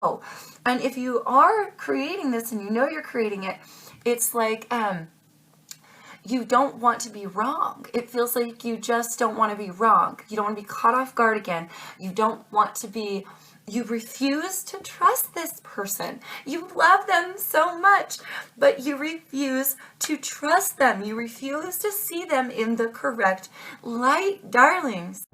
And if you are creating this and you know you're creating it, it's like you don't want to be wrong. It feels like you just don't want to be wrong. You don't want to be caught off guard again. You don't want to be, you refuse to trust this person. You love them so much, but you refuse to trust them. You refuse to see them in the correct light, darlings.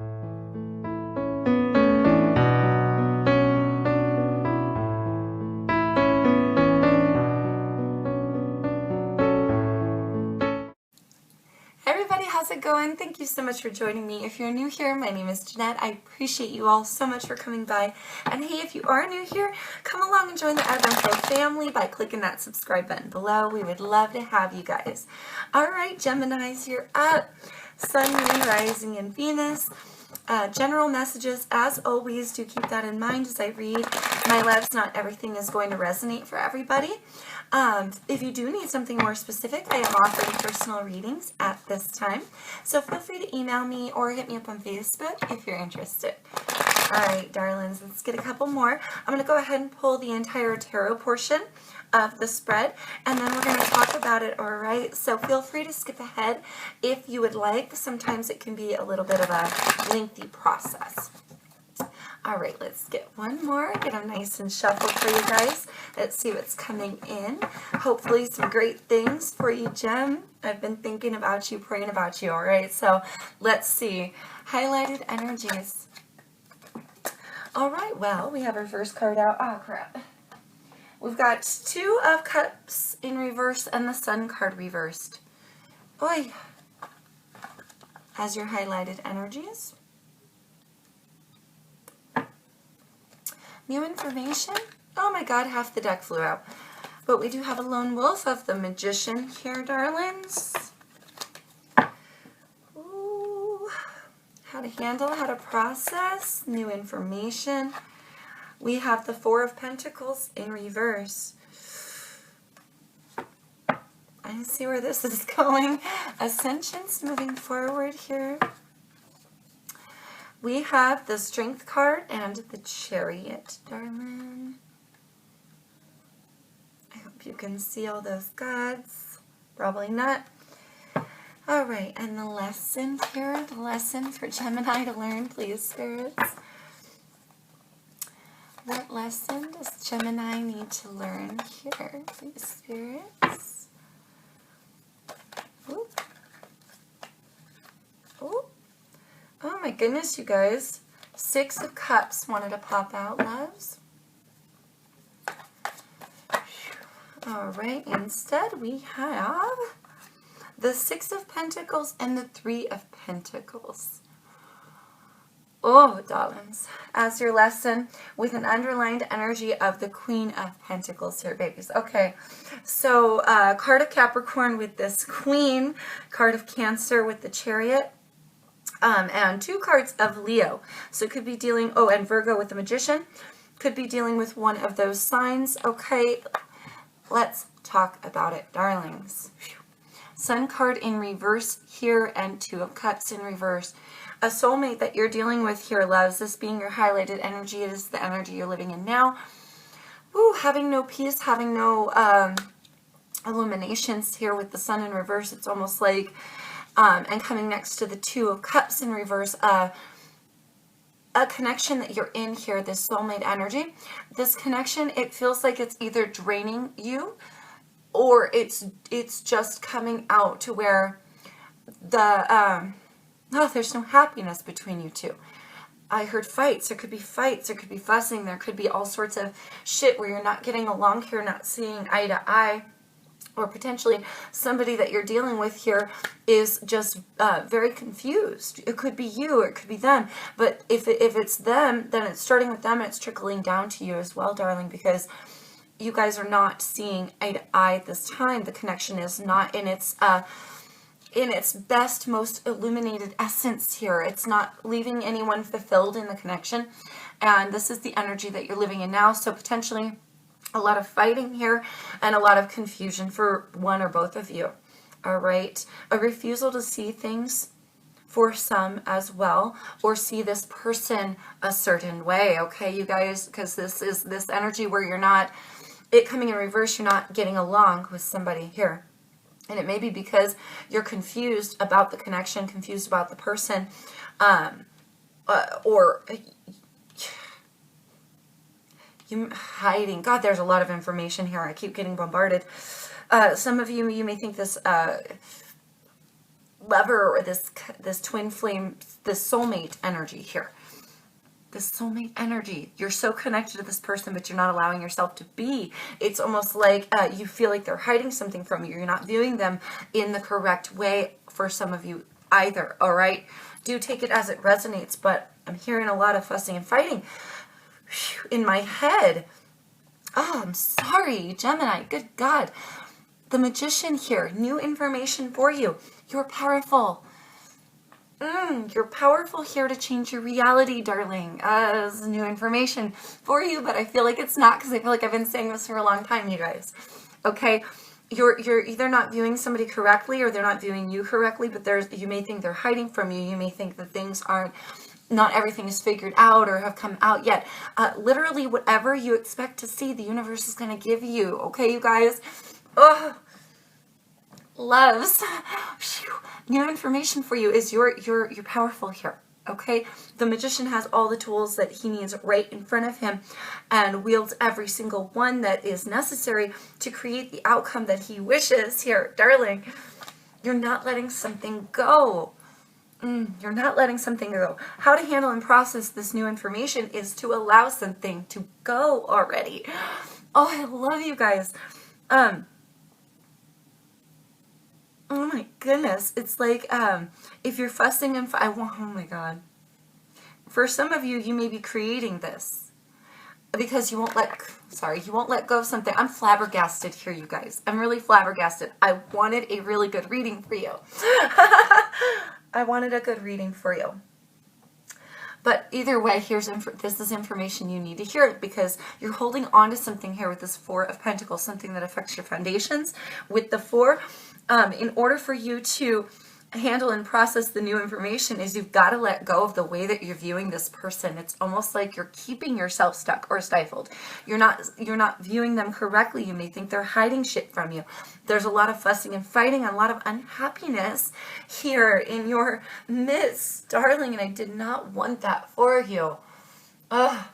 Everybody, how's it going? Thank you so much for joining me. If you're new here, my name is Jeanette. I appreciate you all so much for coming by. And hey, if you are new here, come along and join the Advent Pro family by clicking that subscribe button below. We would love to have you guys. All right, Geminis, you're up. Sun, Moon, Rising, and Venus. General messages, as always, do keep that in mind as I read. My loves, not everything is going to resonate for everybody. If you do need something more specific, I am offering personal readings at this time. So feel free to email me or hit me up on Facebook if you're interested. All right, darlings, let's get a couple more. I'm going to go ahead and pull the entire tarot portion of the spread, and then we're going to talk about it, all right? So feel free to skip ahead if you would like. Sometimes it can be a little bit of a lengthy process. All right, let's get one more, get them nice and shuffled for you guys. Let's see what's coming in. Hopefully some great things for you, Gem. I've been thinking about you, praying about you, all right? So let's see. Highlighted energies. All right, well, we have our first card out. Oh, crap. We've got Two of Cups in reverse and the Sun card reversed. Oi. As your highlighted energies. New information. Oh my God, half the deck flew out. But we do have a lone wolf of the Magician here, darlings. Ooh. How to handle, how to process, new information. We have the Four of Pentacles in reverse. I see where this is going. Ascension's moving forward here. We have the Strength card and the Chariot, darling. I hope you can see all those gods. Probably not. All right, and the lesson here, the lesson for Gemini to learn, please, spirits. What lesson does Gemini need to learn here, please, spirits? Ooh. Ooh. Oh my goodness, you guys. Six of Cups wanted to pop out, loves. All right, instead we have the Six of Pentacles and the Three of Pentacles. Oh, darlings, as your lesson with an underlined energy of the Queen of Pentacles here, babies. Okay, so card of Capricorn with this Queen, card of Cancer with the Chariot, and two cards of Leo. So it could be dealing, oh, and Virgo with the Magician. Could be dealing with one of those signs. Okay, let's talk about it, darlings. Sun card in reverse here and Two of Cups in reverse. A soulmate that you're dealing with here, loves, this being your highlighted energy. It is the energy you're living in now. Ooh, having no peace, having no illuminations here with the Sun in reverse. It's almost like, and coming next to the Two of Cups in reverse, a connection that you're in here, this soulmate energy. This connection, it feels like it's either draining you or it's just coming out to where the... oh, there's no happiness between you two. I heard fights. There could be fights. There could be fussing. There could be all sorts of shit where you're not getting along here, not seeing eye to eye. Or potentially somebody that you're dealing with here is just very confused. It could be you or it could be them. But if it's them, then it's starting with them and it's trickling down to you as well, darling, because you guys are not seeing eye to eye at this time. The connection is not in its best, most illuminated essence here. It's not leaving anyone fulfilled in the connection. And this is the energy that you're living in now. So potentially a lot of fighting here and a lot of confusion for one or both of you. All right. A refusal to see things for some as well, or see this person a certain way, okay, you guys, because this is this energy where you're not, it coming in reverse, you're not getting along with somebody here. And it may be because you're confused about the connection, confused about the person, or you hiding. God, there's a lot of information here. I keep getting bombarded. Some of you, you may think this lover or this twin flame, this soulmate energy here. This soulmate energy. You're so connected to this person, but you're not allowing yourself to be. It's almost like you feel like they're hiding something from you. You're not viewing them in the correct way for some of you either, all right? Do take it as it resonates, but I'm hearing a lot of fussing and fighting in my head. Oh, I'm sorry, Gemini. Good God. The Magician here. New information for you. You're powerful. You're powerful here to change your reality, darling. This is new information for you, but I feel like it's not, because I feel like I've been saying this for a long time, you guys. Okay? You're either not viewing somebody correctly, or they're not viewing you correctly, but you may think they're hiding from you. You may think that things aren't, not everything is figured out or have come out yet. Literally, whatever you expect to see, the universe is going to give you. Okay, you guys? Oh, loves. New information for you is you're powerful here. Okay, the Magician has all the tools that he needs right in front of him, and wields every single one that is necessary to create the outcome that he wishes here, darling. You're not letting something go. You're not letting something go. How to handle and process this new information is to allow something to go already. Oh, I love you guys. Oh my goodness. It's like, if you're fussing and oh my God. For some of you, you may be creating this because you won't let go of something. I'm flabbergasted here, you guys. I'm really flabbergasted. I wanted a really good reading for you. I wanted a good reading for you. But either way, this is information you need to hear, because you're holding on to something here with this Four of Pentacles, something that affects your foundations. With the Four, in order for you to handle and process the new information, is you've got to let go of the way that you're viewing this person. It's almost like you're keeping yourself stuck or stifled. You're not viewing them correctly. You may think they're hiding shit from you. There's a lot of fussing and fighting, a lot of unhappiness here in your midst, darling, and I did not want that for you. Oh,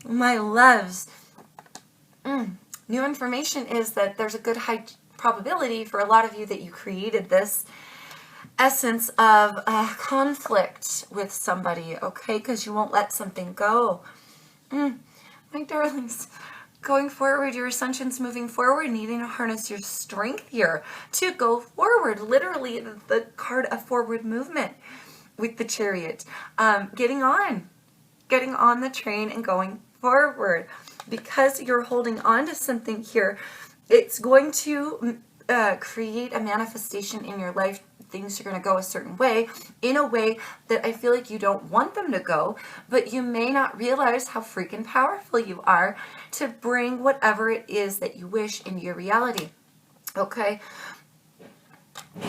my loves. New information is that there's a good high probability for a lot of you that you created this essence of conflict with somebody, okay? Because you won't let something go. My darlings, going forward, your ascension's moving forward, needing to harness your strength here to go forward. Literally, the card of forward movement with the Chariot. Getting on the train and going forward. Because you're holding on to something here, it's going to create a manifestation in your life. Things are going to go a certain way, in a way that I feel like you don't want them to go, but you may not realize how freaking powerful you are to bring whatever it is that you wish into your reality. Okay?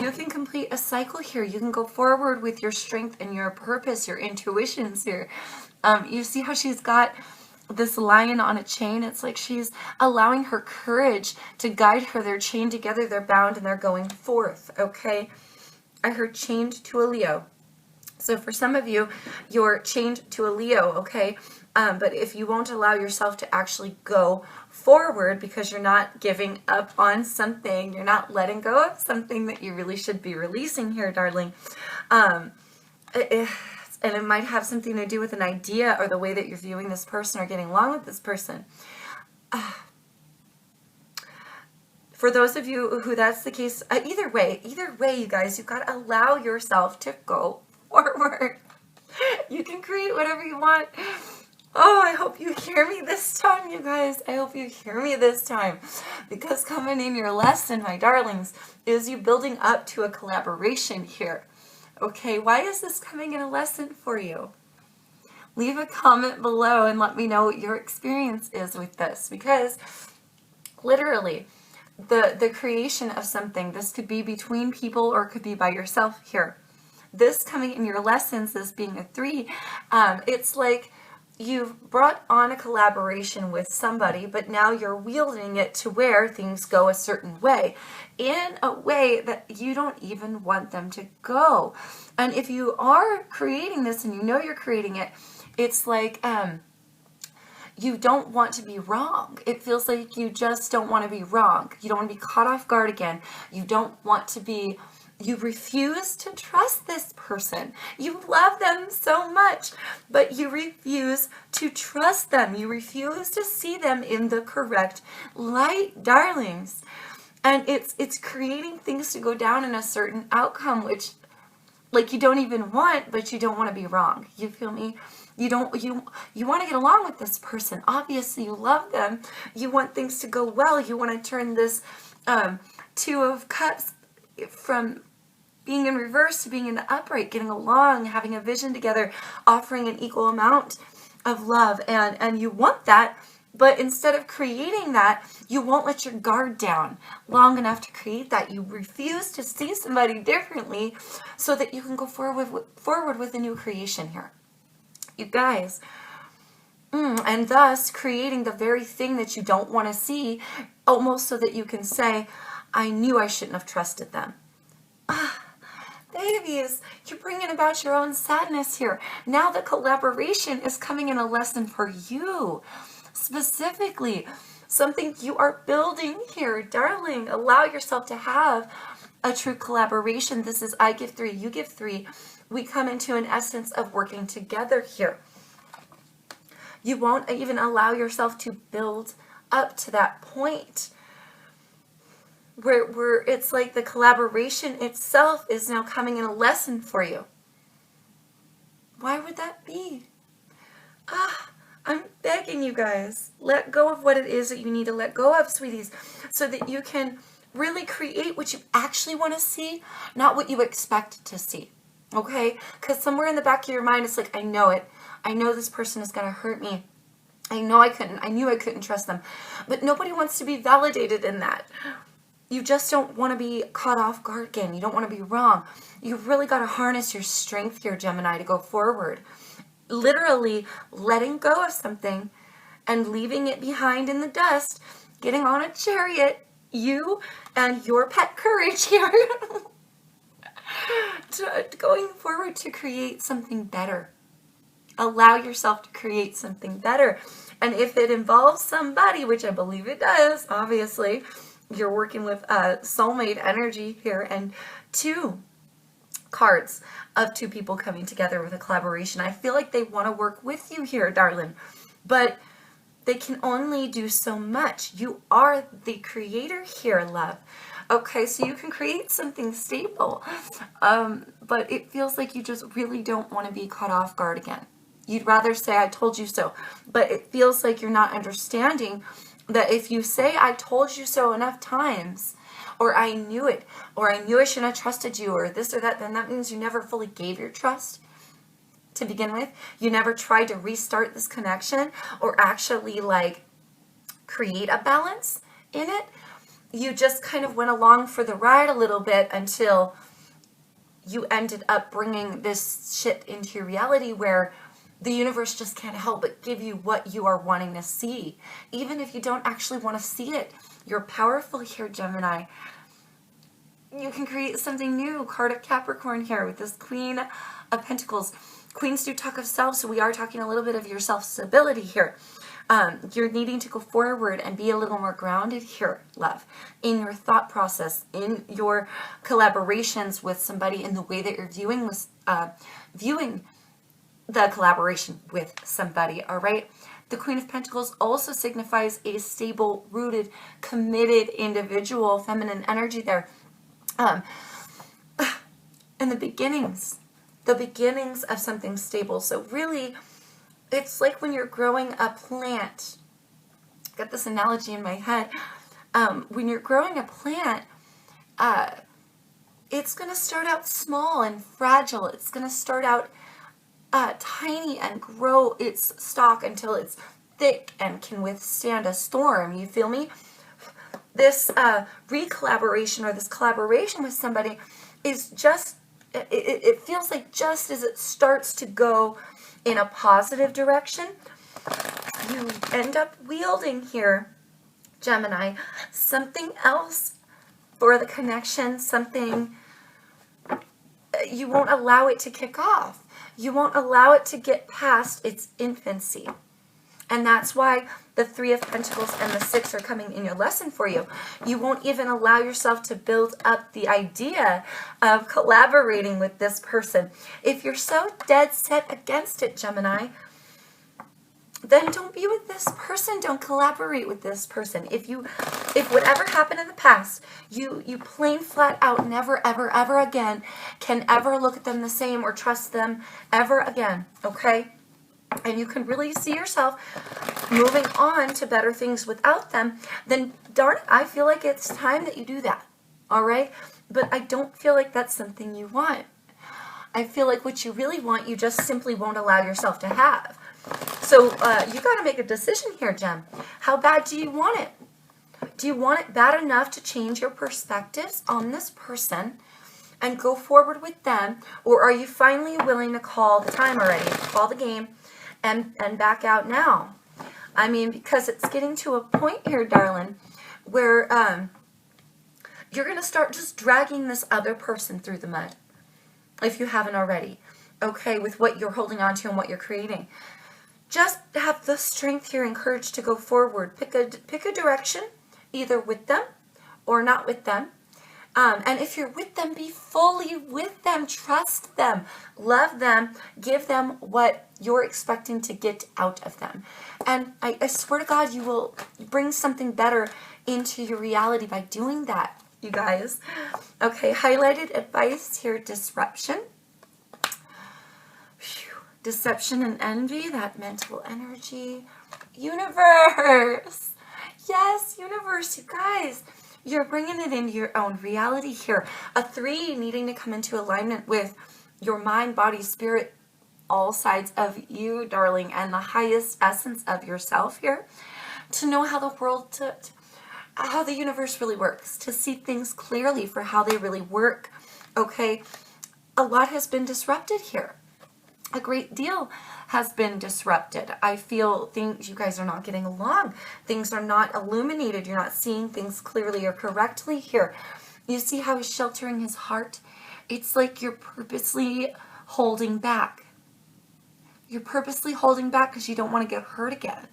You can complete a cycle here. You can go forward with your strength and your purpose, your intuitions here. You see how she's got this lion on a chain? It's like she's allowing her courage to guide her. They're chained together, they're bound, and they're going forth, okay? I heard chained to a Leo. So for some of you, you're chained to a Leo, okay? But if you won't allow yourself to actually go forward because you're not giving up on something, you're not letting go of something that you really should be releasing here, darling. And it might have something to do with an idea or the way that you're viewing this person or getting along with this person. For those of you who that's the case, either way, you guys, you've got to allow yourself to go forward. You can create whatever you want. Oh, I hope you hear me this time, you guys. I hope you hear me this time. Because coming in your lesson, my darlings, is you building up to a collaboration here. Okay, why is this coming in a lesson for you? Leave a comment below and let me know what your experience is with this. Because literally, the creation of something, this could be between people or it could be by yourself here. this coming in your lessons, this being a 3, it's like you've brought on a collaboration with somebody, but now you're wielding it to where things go a certain way, in a way that you don't even want them to go. And if you are creating this and you know you're creating it, it's like you don't want to be wrong. It feels like you just don't want to be wrong. You don't want to be caught off guard again. You don't want to be, you refuse to trust this person. You love them so much, but you refuse to trust them. You refuse to see them in the correct light, darlings. And it's creating things to go down in a certain outcome, which like you don't even want, but you don't want to be wrong. You feel me? You want to get along with this person. Obviously, you love them. You want things to go well. You want to turn this 2 of Cups from being in reverse to being in the upright, getting along, having a vision together, offering an equal amount of love. And you want that, but instead of creating that, you won't let your guard down long enough to create that. You refuse to see somebody differently so that you can go forward with a new creation here. You guys, and thus creating the very thing that you don't want to see, almost so that you can say, I knew I shouldn't have trusted them. Babies, you're bringing about your own sadness here. Now the collaboration is coming in a lesson for you, specifically something you are building here, darling. Allow yourself to have a true collaboration. This is I give 3, you give 3. We come into an essence of working together here. You won't even allow yourself to build up to that point where it's like the collaboration itself is now coming in a lesson for you. Why would that be? I'm begging you guys, let go of what it is that you need to let go of, sweeties, so that you can really create what you actually want to see, not what you expect to see. Okay? Because somewhere in the back of your mind, it's like, I know it. I know this person is going to hurt me. I knew I couldn't trust them. But nobody wants to be validated in that. You just don't want to be caught off guard again. You don't want to be wrong. You've really got to harness your strength here, Gemini, to go forward. Literally letting go of something and leaving it behind in the dust, getting on a chariot, you and your pet courage here, going forward to create something better. Allow yourself to create something better. And if it involves somebody, which I believe it does, obviously, you're working with soulmate energy here, and 2 cards of 2 people coming together with a collaboration. I feel like they want to work with you here, darling, but they can only do so much. You are the creator here, love. Okay, so you can create something stable, but it feels like you just really don't want to be caught off guard again. You'd rather say, I told you so, but it feels like you're not understanding that if you say, I told you so enough times, or I knew it, or I knew I shouldn't have trusted you, or this or that, then that means you never fully gave your trust to begin with. You never tried to restart this connection or actually like create a balance in it. You just kind of went along for the ride a little bit until you ended up bringing this shit into your reality where the universe just can't help but give you what you are wanting to see. Even if you don't actually want to see it, you're powerful here, Gemini. You can create something new. Card of Capricorn here with this Queen of Pentacles. Queens do talk of self, so we are talking a little bit of your self-stability here. You're needing to go forward and be a little more grounded here, love, in your thought process, in your collaborations with somebody, in the way that you're viewing the collaboration with somebody, all right? The Queen of Pentacles also signifies a stable, rooted, committed individual, feminine energy there. And the beginnings of something stable. So really, it's like when you're growing a plant. I've got this analogy in my head. When you're growing a plant, it's going to start out small and fragile. It's going to start out tiny and grow its stalk until it's thick and can withstand a storm. You feel me? This re-collaboration or this collaboration with somebody is just it feels like just as it starts to go in a positive direction, you end up wielding here, Gemini, something else for the connection, something you won't allow it to kick off. You won't allow it to get past its infancy. And that's why the Three of Pentacles and the Six are coming in your lesson for you. You won't even allow yourself to build up the idea of collaborating with this person. If you're so dead set against it, Gemini, then don't be with this person. Don't collaborate with this person. If whatever happened in the past, you plain flat out never, ever, ever again can ever look at them the same or trust them ever again, okay? And you can really see yourself moving on to better things without them, then darn it, I feel like it's time that you do that, all right? But I don't feel like that's something you want. I feel like what you really want, you just simply won't allow yourself to have. So you got to make a decision here, Gem. How bad do you want it? Do you want it bad enough to change your perspectives on this person and go forward with them? Or are you finally willing to call the time already, call the game, and back out now? I mean, because it's getting to a point here, darling, where you're going to start just dragging this other person through the mud, if you haven't already, okay, with what you're holding on to and what you're creating. Just have the strength here and courage to go forward. Pick a direction, either with them or not with them. And if you're with them, be fully with them. Trust them. Love them. Give them what you're expecting to get out of them. And I swear to God, you will bring something better into your reality by doing that, you guys. Okay, highlighted advice here, disruption. Deception and envy, that mental energy. Universe. Yes, universe, you guys. You're bringing it into your own reality here. A 3 needing to come into alignment with your mind, body, spirit, all sides of you, darling, and the highest essence of yourself here. To know how the world, how the universe really works. To see things clearly for how they really work. Okay, a lot has been disrupted here. A great deal has been disrupted. I feel things, you guys are not getting along. Things are not illuminated. You're not seeing things clearly or correctly here. You see how he's sheltering his heart? It's like you're purposely holding back. You're purposely holding back because you don't want to get hurt again,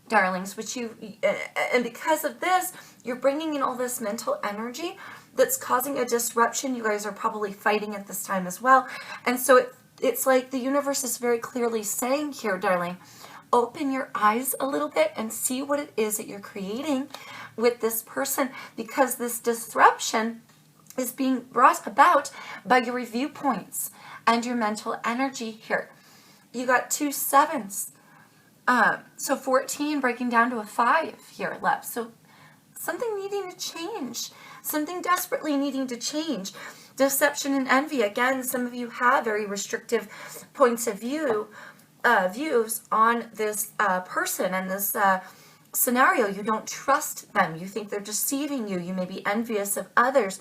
darlings. And because of this, you're bringing in all this mental energy that's causing a disruption. You guys are probably fighting at this time as well. And so it's like the universe is very clearly saying here, darling, open your eyes a little bit and see what it is that you're creating with this person, because this disruption is being brought about by your review points and your mental energy here. You got 2 7s. So 14 breaking down to a 5 here left. So something needing to change. Something desperately needing to change. Deception and envy. Again, some of you have very restrictive points of views on this person and this scenario. You don't trust them. You think they're deceiving you. You may be envious of others,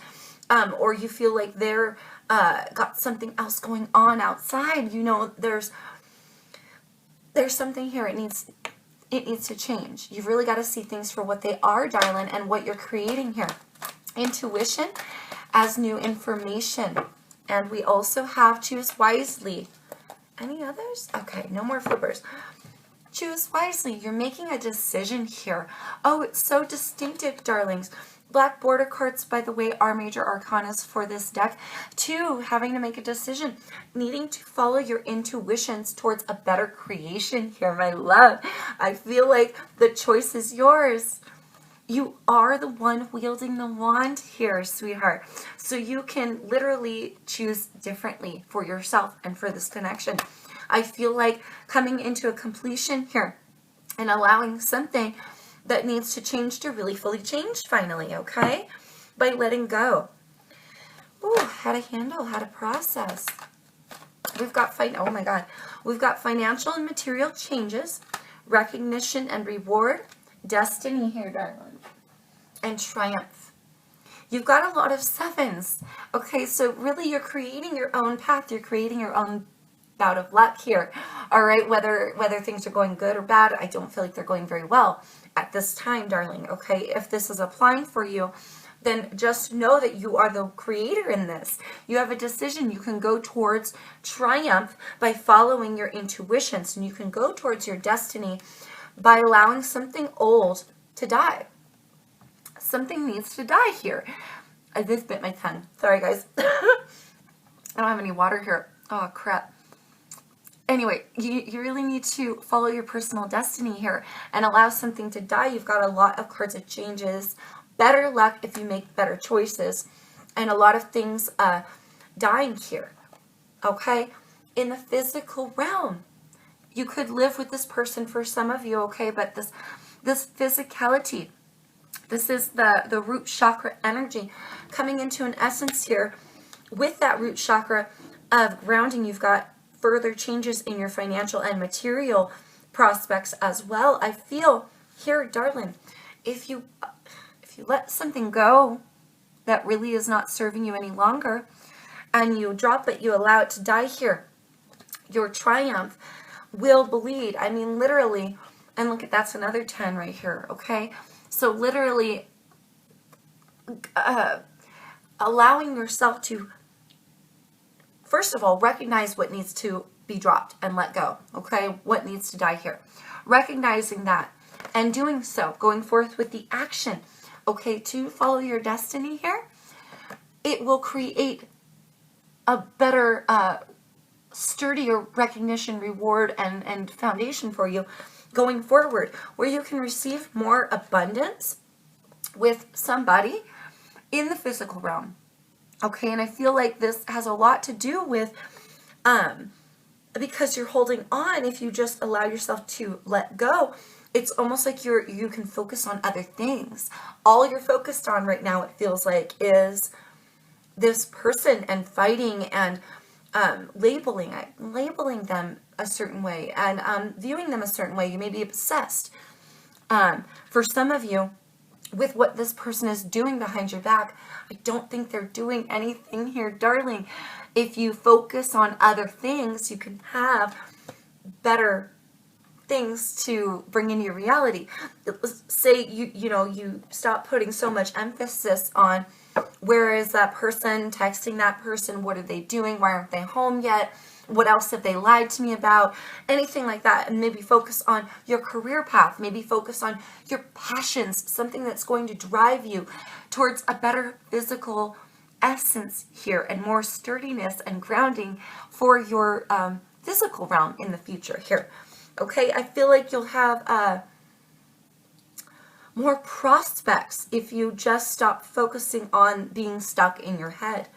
or you feel like they're got something else going on outside. You know, there's something here. It needs to change. You've really got to see things for what they are, darling, and what you're creating here. Intuition as new information. And we also have choose wisely. Any others? Okay, no more flippers. Choose wisely. You're making a decision here. Oh, it's so distinctive, darlings. Black border cards, by the way, are major arcanas for this deck. 2, having to make a decision. Needing to follow your intuitions towards a better creation here, my love. I feel like the choice is yours. You are the one wielding the wand here, sweetheart. So you can literally choose differently for yourself and for this connection. I feel like coming into a completion here and allowing something that needs to change to really fully change finally, okay? By letting go. Ooh, how to handle, how to process. We've got, oh my God, we've got financial and material changes, recognition and reward, destiny here, darling, and triumph. You've got a lot of sevens. Okay, so really you're creating your own path. You're creating your own bout of luck here. All right, whether things are going good or bad, I don't feel like they're going very well at this time, darling. Okay, if this is applying for you, then just know that you are the creator in this. You have a decision. You can go towards triumph by following your intuitions, and you can go towards your destiny by allowing something old to die. Something needs to die here. I just bit my tongue. Sorry, guys. I don't have any water here. Oh, crap. Anyway, you really need to follow your personal destiny here and allow something to die. You've got a lot of cards of changes, better luck if you make better choices, and a lot of things dying here. Okay? In the physical realm, you could live with this person for some of you, okay? But this physicality, this is the root chakra energy coming into an essence here. With that root chakra of grounding, you've got further changes in your financial and material prospects as well. I feel here, darling, if you let something go that really is not serving you any longer, and you drop it, you allow it to die here, your triumph will bleed. I mean, literally. And look at, that's another 10 right here, okay? So literally allowing yourself to, first of all, recognize what needs to be dropped and let go, okay? What needs to die here. Recognizing that and doing so, going forth with the action, okay, to follow your destiny here. It will create a better, sturdier recognition, reward, and foundation for you going forward, where you can receive more abundance with somebody in the physical realm. Okay, and I feel like this has a lot to do with, because you're holding on, if you just allow yourself to let go, it's almost like you can focus on other things. All you're focused on right now, it feels like, is this person and fighting and labeling them a certain way and viewing them a certain way. You may be obsessed. For some of you, with what this person is doing behind your back, I don't think they're doing anything here, darling. If you focus on other things, you can have better things to bring into your reality. Say you stop putting so much emphasis on where is that person, texting that person, what are they doing, why aren't they home yet, what else have they lied to me about, anything like that, and maybe focus on your career path, maybe focus on your passions, something that's going to drive you towards a better physical essence here and more sturdiness and grounding for your physical realm in the future here. Okay, I feel like you'll have more prospects if you just stop focusing on being stuck in your head.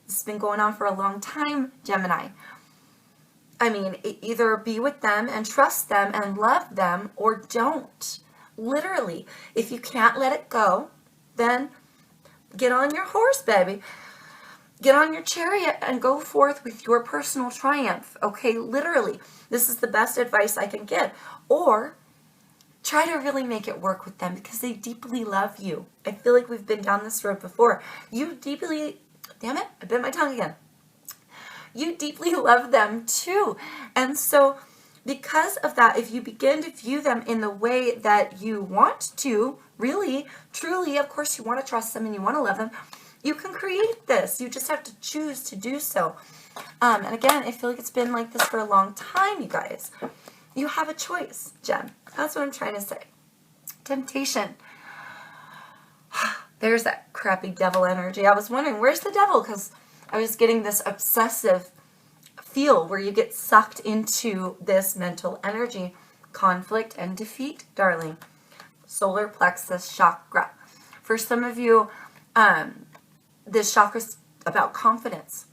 This has been going on for a long time, Gemini. I mean, either be with them and trust them and love them, or don't. Literally, if you can't let it go, then get on your horse, baby. Get on your chariot and go forth with your personal triumph, okay? Literally, this is the best advice I can give. Or try to really make it work with them because they deeply love you. I feel like we've been down this road before. You deeply, damn it, I bit my tongue again. You deeply love them too. And so because of that, if you begin to view them in the way that you want to, really, truly, of course you want to trust them and you want to love them, you can create this. You just have to choose to do so. And again, I feel like it's been like this for a long time, you guys. You have a choice, Gem. That's what I'm trying to say. Temptation. There's that crappy devil energy. I was wondering, where's the devil? Because I was getting this obsessive feel where you get sucked into this mental energy. Conflict and defeat, darling. Solar plexus chakra. For some of you, this chakra is about confidence.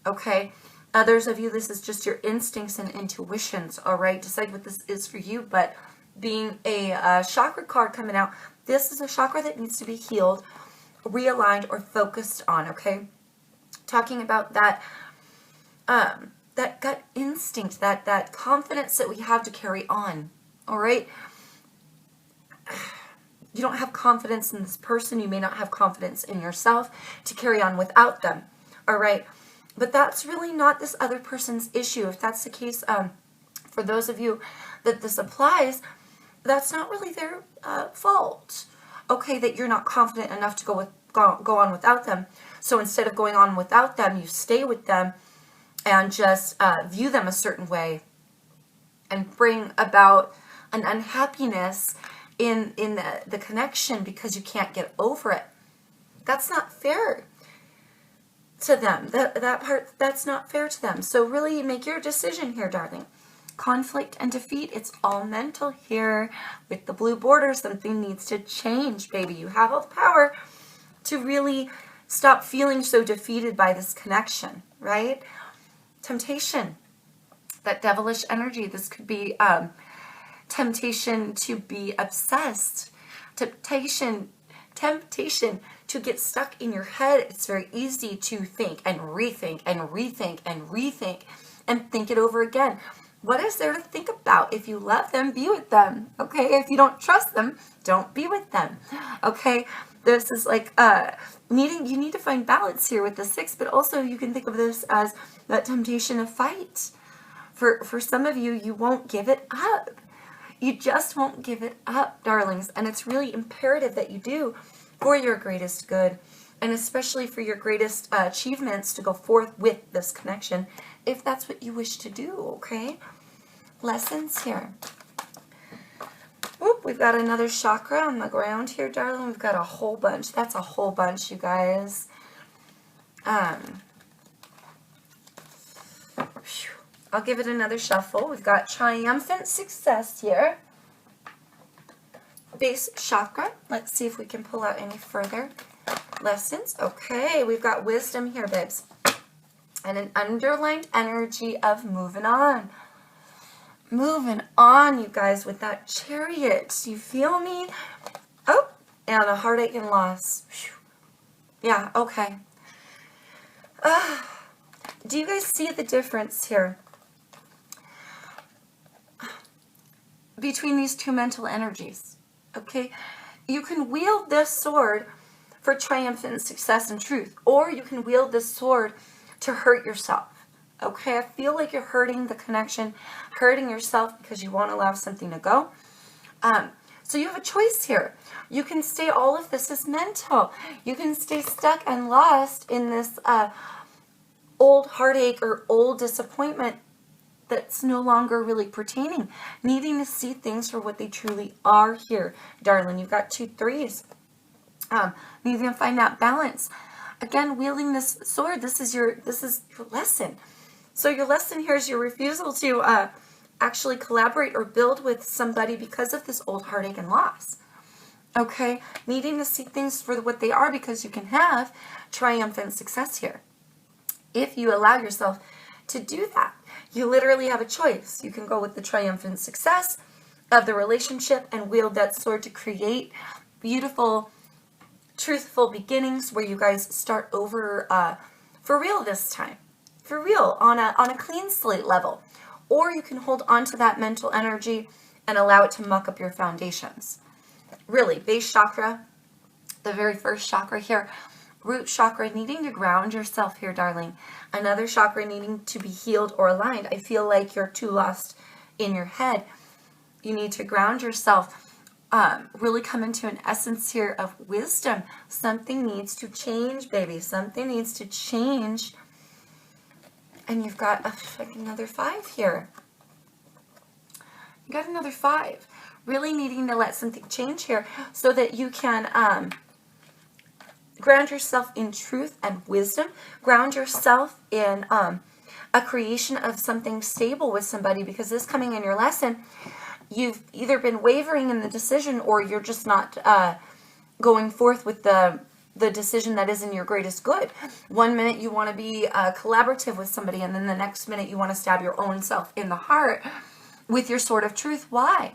Okay? Others of you, this is just your instincts and intuitions, all right? Decide what this is for you, but being a chakra card coming out, this is a chakra that needs to be healed, realigned, or focused on, okay? Talking about that that gut instinct, that confidence that we have to carry on, all right? you don't have confidence in this person. You may not have confidence in yourself to carry on without them. All right. But that's really not this other person's issue. If that's the case, for those of you that this applies, that's not really their fault. Okay, that you're not confident enough to go on without them. So instead of going on without them, you stay with them and just view them a certain way and bring about an unhappiness in the connection because you can't get over it. That's not fair to them. That part, that's not fair to them. So really make your decision here, darling. Conflict and defeat, it's all mental here. With the blue border, something needs to change, baby. You have all the power to really stop feeling so defeated by this connection, right? Temptation, that devilish energy. This could be temptation to be obsessed, temptation to get stuck in your head. It's very easy to think and rethink and rethink and rethink and think it over again. What is there to think about? If you love them, be with them. Okay, if you don't trust them, don't be with them. Okay, this is like you need to find balance here with the 6, but also you can think of this as that temptation to fight. For some of you, you won't give it up. You just won't give it up, darlings. And it's really imperative that you do for your greatest good, and especially for your greatest achievements, to go forth with this connection, if that's what you wish to do, okay? Lessons here. Whoop, we've got another chakra on the ground here, darling. We've got a whole bunch. That's a whole bunch, you guys. I'll give it another shuffle. We've got triumphant success here. Base chakra. Let's see if we can pull out any further lessons. Okay, we've got wisdom here, babes. And an underlined energy of moving on. Moving on, you guys, with that Chariot. You feel me? Oh, and a heartache and loss. Yeah, okay. Do you guys see the difference here between these two mental energies? Okay, you can wield this sword for triumphant success and truth, or you can wield this sword to hurt yourself. Okay, I feel like you're hurting the connection, hurting yourself because you won't allow something to go. So you have a choice here. You can stay, all of this is mental. You can stay stuck and lost in this old heartache or old disappointment that's no longer really pertaining, needing to see things for what they truly are here, darling. You've got 2 3s. Needing to find that balance. Again, wielding this sword, this is your lesson. So your lesson here is your refusal to actually collaborate or build with somebody because of this old heartache and loss. Okay, needing to see things for what they are, because you can have triumphant success here if you allow yourself to do that. You literally have a choice. You can go with the triumphant success of the relationship and wield that sword to create beautiful, truthful beginnings where you guys start over for real this time. For real, on a clean slate level. Or you can hold on to that mental energy and allow it to muck up your foundations. Really, base chakra, the very first chakra here, root chakra, needing to ground yourself here, darling. Another chakra needing to be healed or aligned. I feel like you're too lost in your head. You need to ground yourself. Really come into an essence here of wisdom. Something needs to change, baby. Something needs to change. And you've got like another 5 here. You got another 5. Really needing to let something change here so that you can ground yourself in truth and wisdom. Ground yourself in a creation of something stable with somebody, because this coming in your lesson, you've either been wavering in the decision, or you're just not going forth with the decision that is in your greatest good. One minute you want to be collaborative with somebody, and then the next minute you want to stab your own self in the heart with your sword of truth. Why?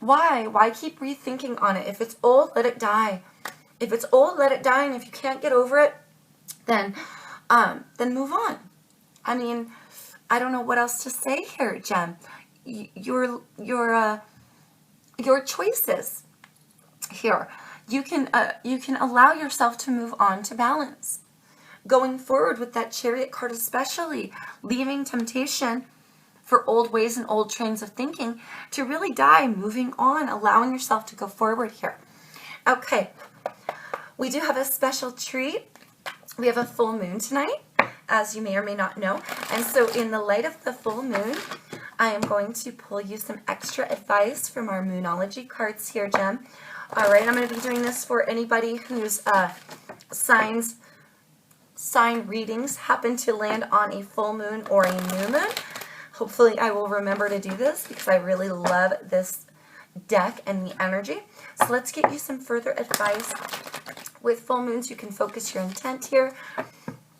Why keep rethinking on it? If it's old, let it die. If it's old, let it die. And if you can't get over it, then move on. I mean, I don't know what else to say here, Jem. Your choices. here. You can allow yourself to move on to balance. Going forward with that Chariot card especially, leaving temptation for old ways and old trains of thinking to really die, moving on, allowing yourself to go forward here. Okay, we do have a special treat. We have a full moon tonight, as you may or may not know. And so in the light of the full moon, I am going to pull you some extra advice from our Moonology cards here, Gem. All right, I'm going to be doing this for anybody whose sign readings happen to land on a full moon or a new moon. Hopefully I will remember to do this because I really love this deck and the energy. So let's get you some further advice. With full moons, you can focus your intent here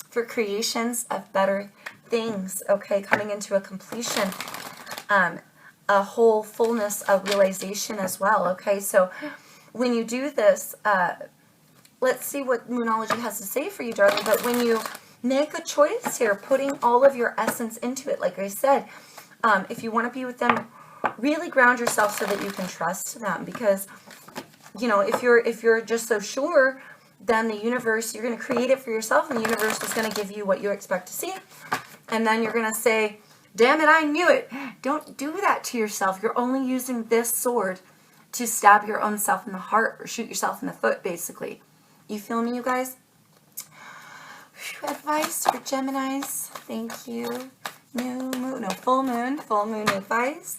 for creations of better things, okay, coming into a completion, a whole fullness of realization as well, okay? So when you do this, let's see what Moonology has to say for you, darling, but when you make a choice here, putting all of your essence into it, like I said, if you want to be with them, really ground yourself so that you can trust them, because, you know, if you're just so sure, then the universe, you're going to create it for yourself, and the universe is going to give you what you expect to see, and then you're going to say, damn it, I knew it. Don't do that to yourself. You're only using this sword to stab your own self in the heart or shoot yourself in the foot, basically. You feel me, you guys? Advice for Geminis. Thank you. Full moon advice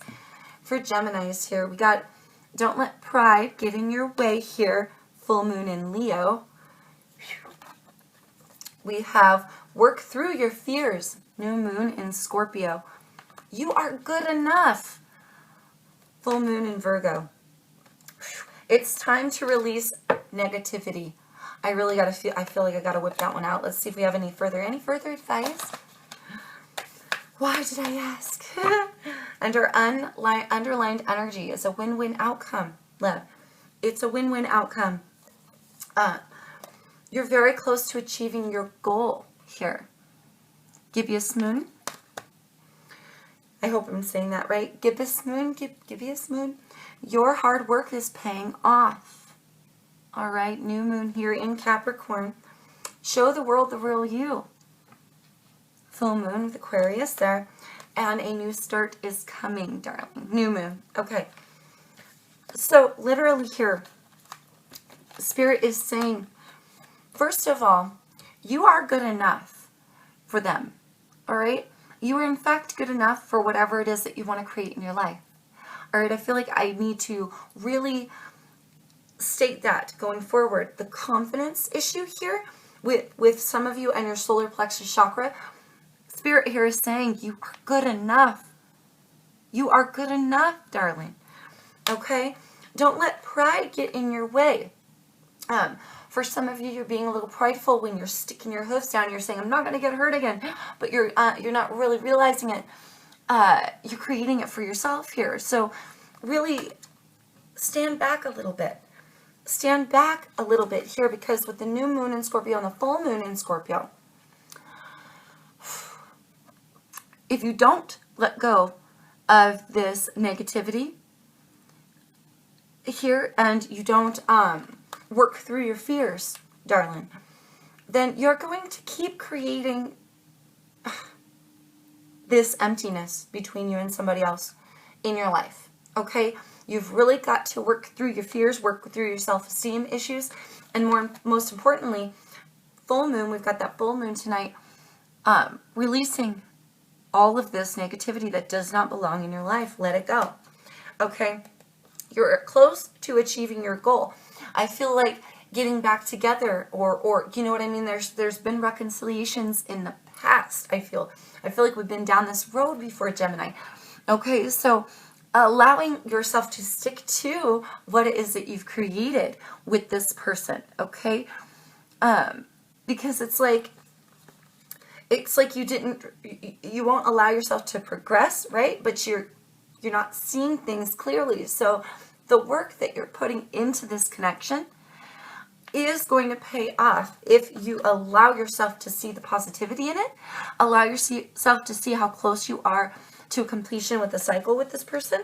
for Geminis here. We got don't let pride get in your way here. Full moon in Leo. We have work through your fears. New moon in Scorpio. You are good enough. Full moon in Virgo. It's time to release negativity. I feel like I gotta whip that one out. Let's see if we have any further advice. Why did I ask? Under underlined energy is a win-win outcome. It's a win-win outcome. You're very close to achieving your goal here. Gibbous moon. I hope I'm saying that right. Gibbous moon. Gibbous moon. Your hard work is paying off. All right, new moon here in Capricorn. Show the world the real you. Full moon with Aquarius there. And a new start is coming, darling. New moon. Okay. So literally here, Spirit is saying, first of all, you are good enough for them. All right? You are in fact good enough for whatever it is that you want to create in your life. All right? I feel like I need to really state that going forward. The confidence issue here with some of you and your solar plexus chakra, Spirit here is saying you are good enough. You are good enough, darling. Okay? Don't let pride get in your way. For some of you, you're being a little prideful when you're sticking your hooves down. You're saying, I'm not going to get hurt again. But you're not really realizing it. You're creating it for yourself here. So really stand back a little bit. Stand back a little bit here, because with the new moon in Scorpio and the full moon in Scorpio, if you don't let go of this negativity here and you don't work through your fears, darling, then you're going to keep creating this emptiness between you and somebody else in your life, okay? You've really got to work through your fears, work through your self-esteem issues, and most importantly, full moon, we've got that full moon tonight, releasing all of this negativity that does not belong in your life. Let it go, okay? You're close to achieving your goal. I feel like getting back together, or you know what I mean? There's been reconciliations in the past. I feel like we've been down this road before, Gemini. Okay, so allowing yourself to stick to what it is that you've created with this person, okay? Because it's like you won't allow yourself to progress, right? But you're not seeing things clearly. So the work that you're putting into this connection is going to pay off if you allow yourself to see the positivity in it, allow yourself to see how close you are to completion with the cycle with this person,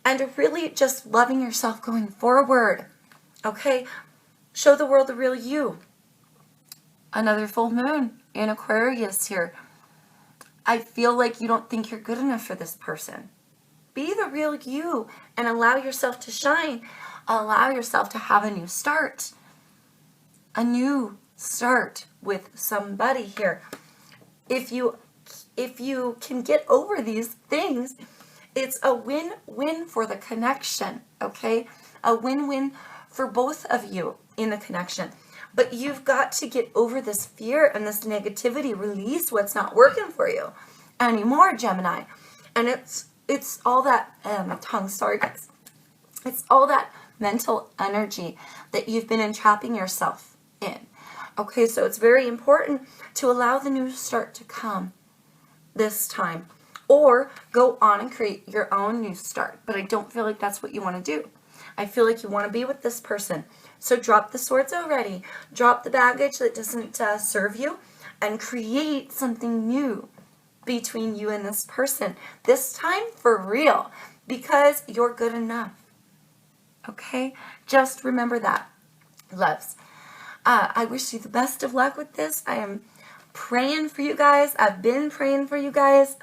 and really just loving yourself going forward. Okay? Show the world the real you. Another full moon in Aquarius here. I feel like you don't think you're good enough for this person. Be the real you and allow yourself to shine. Allow yourself to have a new start. A new start with somebody here. If you can get over these things, it's a win-win for the connection, okay? A win-win for both of you in the connection. But you've got to get over this fear and this negativity, release what's not working for you anymore, Gemini. And it's all that, my tongue, sorry guys. It's all that mental energy that you've been entrapping yourself in. Okay, so it's very important to allow the new start to come this time. Or go on and create your own new start. But I don't feel like that's what you want to do. I feel like you want to be with this person. So drop the swords already. Drop the baggage that doesn't serve you. And create something new between you and this person. This time for real. Because you're good enough. Okay? Just remember that, loves. I wish you the best of luck with this. I am praying for you guys. I've been praying for you guys.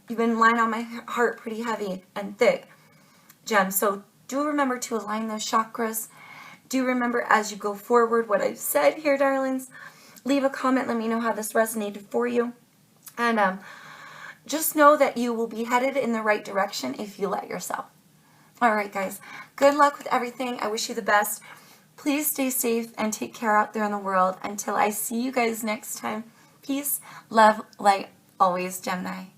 You've been lying on my heart pretty heavy and thick, Gem. So do remember to align those chakras. Do remember as you go forward what I've said here, darlings. Leave a comment. Let me know how this resonated for you. And just know that you will be headed in the right direction if you let yourself. All right, guys. Good luck with everything. I wish you the best. Please stay safe and take care out there in the world. Until I see you guys next time. Peace, love, light, always, Gemini.